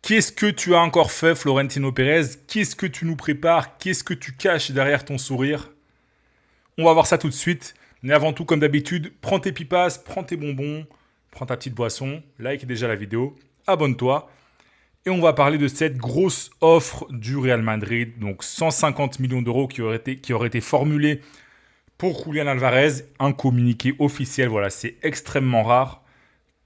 Qu'est-ce que tu as encore fait, Florentino Pérez? Qu'est-ce que tu nous prépares? Qu'est-ce que tu caches derrière ton sourire? On va voir ça tout de suite. Mais avant tout, comme d'habitude, prends tes pipas, prends tes bonbons, prends ta petite boisson, like déjà la vidéo, abonne-toi. Et on va parler de cette grosse offre du Real Madrid, donc 150 millions d'euros qui aurait été formulée pour Julián Alvarez. Un communiqué officiel, voilà, c'est extrêmement rare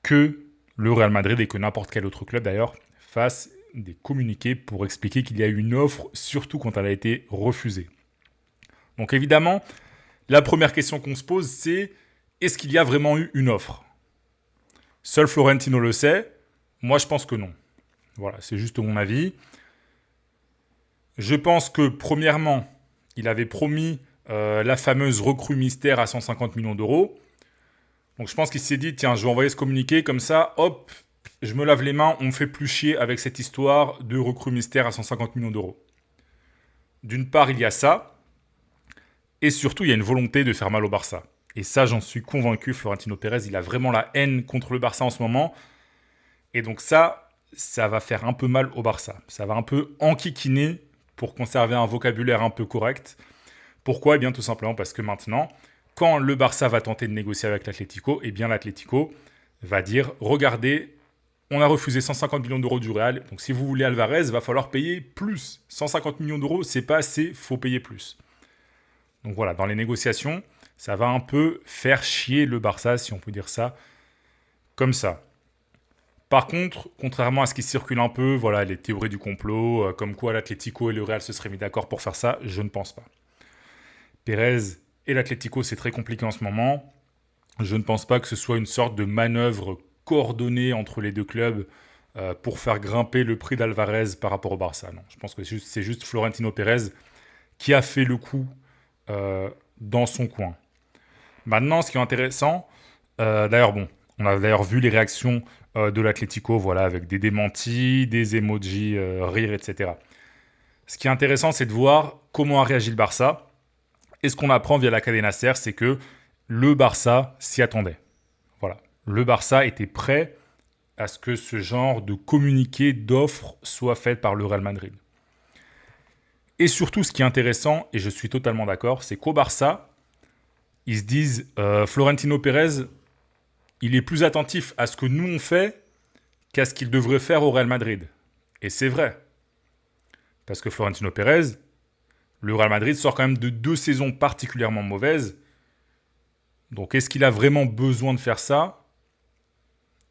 que le Real Madrid et que n'importe quel autre club d'ailleurs fasse des communiqués pour expliquer qu'il y a eu une offre, surtout quand elle a été refusée. Donc évidemment, la première question qu'on se pose, c'est est-ce qu'il y a vraiment eu une offre? Seul Florentino le sait, moi je pense que non. Voilà, c'est juste mon avis. Je pense que premièrement, il avait promis la fameuse recrue mystère à 150 millions d'euros. Donc je pense qu'il s'est dit, tiens, je vais envoyer ce communiqué, comme ça, hop, je me lave les mains, on me fait plus chier avec cette histoire de recrue mystère à 150 millions d'euros. D'une part, il y a ça, et surtout, il y a une volonté de faire mal au Barça. Et ça, j'en suis convaincu, Florentino Pérez, il a vraiment la haine contre le Barça en ce moment. Et donc ça va faire un peu mal au Barça. Ça va un peu enquiquiner pour conserver un vocabulaire un peu correct. Pourquoi? Eh bien, tout simplement parce que maintenant, quand le Barça va tenter de négocier avec l'Atlético, eh bien l'Atlético va dire, regardez, on a refusé 150 millions d'euros du Real, donc si vous voulez Alvarez, il va falloir payer plus. 150 millions d'euros, c'est pas assez, faut payer plus. Donc voilà, dans les négociations, ça va un peu faire chier le Barça, si on peut dire ça, comme ça. Par contre, contrairement à ce qui circule un peu, voilà, les théories du complot, comme quoi l'Atlético et le Real se seraient mis d'accord pour faire ça, je ne pense pas. Pérez et l'Atlético, c'est très compliqué en ce moment. Je ne pense pas que ce soit une sorte de manœuvre coordonnée entre les deux clubs pour faire grimper le prix d'Alvarez par rapport au Barça. Non, je pense que c'est juste Florentino Pérez qui a fait le coup dans son coin. Maintenant, ce qui est intéressant, d'ailleurs, bon, on a d'ailleurs vu les réactions de l'Atlético, voilà, avec des démentis, des emojis, rire, etc. Ce qui est intéressant, c'est de voir comment a réagi le Barça. Et ce qu'on apprend via la Cadena Ser, c'est que le Barça s'y attendait. Voilà. Le Barça était prêt à ce que ce genre de communiqué, d'offre soit fait par le Real Madrid. Et surtout, ce qui est intéressant, et je suis totalement d'accord, c'est qu'au Barça, ils se disent Florentino Pérez, il est plus attentif à ce que nous on fait qu'à ce qu'il devrait faire au Real Madrid. Et c'est vrai. Parce que Florentino Pérez, le Real Madrid sort quand même de 2 saisons particulièrement mauvaises. Donc est-ce qu'il a vraiment besoin de faire ça?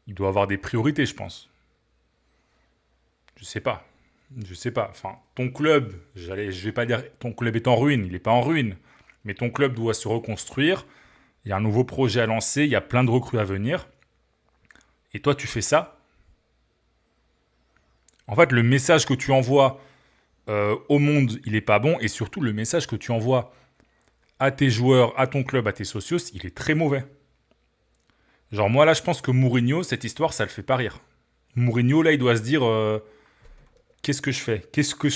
Il doit avoir des priorités, je pense. Je sais pas. Je sais pas. Enfin, ton club, je vais pas dire ton club est en ruine, il n'est pas en ruine. Mais ton club doit se reconstruire. Il y a un nouveau projet à lancer, il y a plein de recrues à venir. Et toi, tu fais ça? En fait, le message que tu envoies au monde, il n'est pas bon. Et surtout, le message que tu envoies à tes joueurs, à ton club, à tes socios, il est très mauvais. Genre, moi, là, je pense que Mourinho, cette histoire, ça le fait pas rire. Mourinho, là, il doit se dire qu'est-ce que je fais? Qu'est-ce que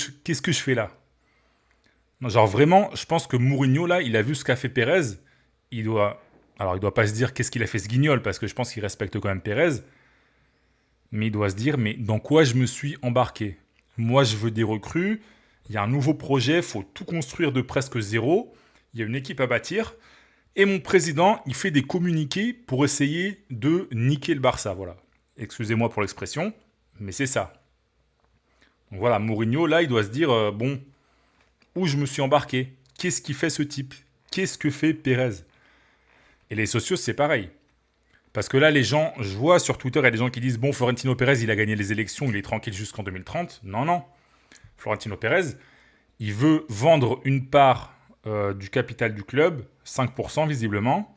je fais là? Non, genre, vraiment, je pense que Mourinho, là, il a vu ce qu'a fait Pérez. Il doit. Alors, il doit pas se dire qu'est-ce qu'il a fait ce guignol, parce que je pense qu'il respecte quand même Pérez. Mais il doit se dire, mais dans quoi je me suis embarqué? Moi, je veux des recrues. Il y a un nouveau projet, il faut tout construire de presque zéro. Il y a une équipe à bâtir. Et mon président, il fait des communiqués pour essayer de niquer le Barça. Voilà. Excusez-moi pour l'expression, mais c'est ça. Donc voilà, Mourinho, là, il doit se dire, bon, où je me suis embarqué? Qu'est-ce qui fait ce type? Qu'est-ce que fait Pérez? Et les socios, c'est pareil. Parce que là, les gens, je vois sur Twitter, il y a des gens qui disent, bon, Florentino Pérez, il a gagné les élections, il est tranquille jusqu'en 2030. Non, non. Florentino Pérez, il veut vendre une part du capital du club, 5% visiblement.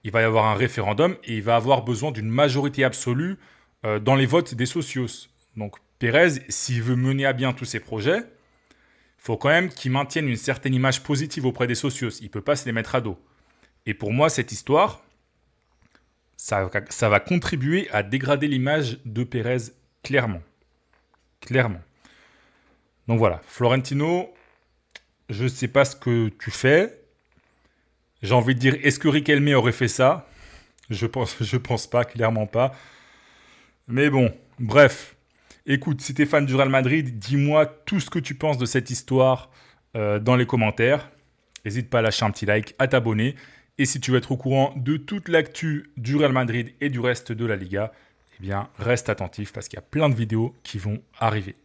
Il va y avoir un référendum et il va avoir besoin d'une majorité absolue dans les votes des socios. Donc Pérez, s'il veut mener à bien tous ses projets, il faut quand même qu'il maintienne une certaine image positive auprès des socios. Il ne peut pas se les mettre à dos. Et pour moi, cette histoire, ça va contribuer à dégrader l'image de Pérez clairement. Clairement. Donc voilà, Florentino, je ne sais pas ce que tu fais. J'ai envie de dire, est-ce que Riquelme aurait fait ça? Je pense pas, clairement pas. Mais bon, bref. Écoute, si t'es fan du Real Madrid, dis-moi tout ce que tu penses de cette histoire dans les commentaires. N'hésite pas à lâcher un petit like, à t'abonner. Et si tu veux être au courant de toute l'actu du Real Madrid et du reste de la Liga, eh bien, reste attentif parce qu'il y a plein de vidéos qui vont arriver.